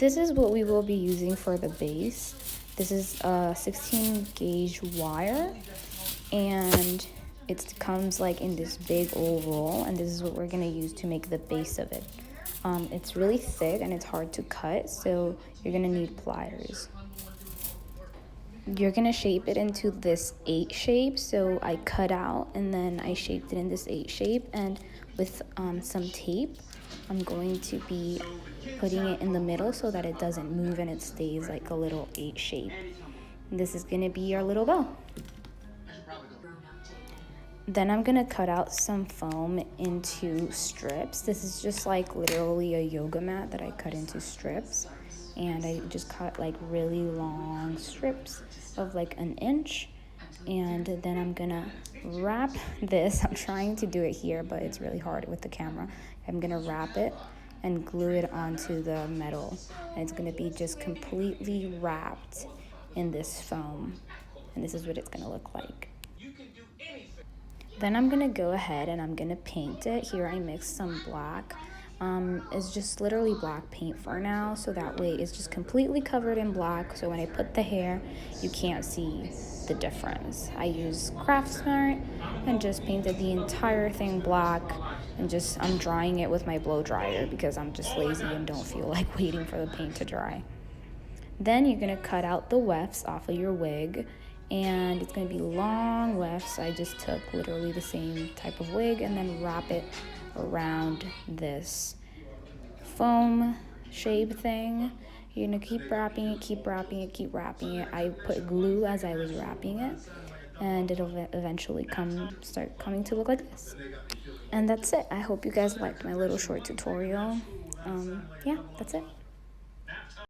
This is what we will be using for the base. This is a 16 gauge wire, and it comes like in this big old roll, and this is what we're gonna use to make the base of it. It's really thick and it's hard to cut, so you're gonna need pliers. You're gonna shape it into this 8 shape, so I cut out and then I shaped it in this 8 shape, and with some tape I'm going to be putting it in the middle so that it doesn't move and it stays like a little 8 shape. And this is gonna be our little bow. Then I'm gonna cut out some foam into strips. This is just like literally a yoga mat that I cut into strips, and I just cut like really long strips of like 1 inch, and then I'm gonna wrap this. I'm trying to do it here, but it's really hard with the camera. I'm gonna wrap it and glue it onto the metal, and it's gonna be just completely wrapped in this foam, and this is what it's gonna look like. Then I'm gonna go ahead and I'm gonna paint it. Here I mixed some black. It's just literally black paint for now, so that way it's just completely covered in black, so when I put the hair, you can't see the difference. I used Craft Smart and just painted the entire thing black, and I'm drying it with my blow dryer because I'm just lazy and don't feel like waiting for the paint to dry. Then you're gonna cut out the wefts off of your wig, and it's gonna be long wefts. I just took literally the same type of wig and then wrap it around this foam shape thing. You're gonna keep wrapping it, keep wrapping it, keep wrapping it. I put glue as I was wrapping it, and it'll eventually start coming to look like this. And that's it. I hope you guys liked my little short tutorial. Yeah, that's it.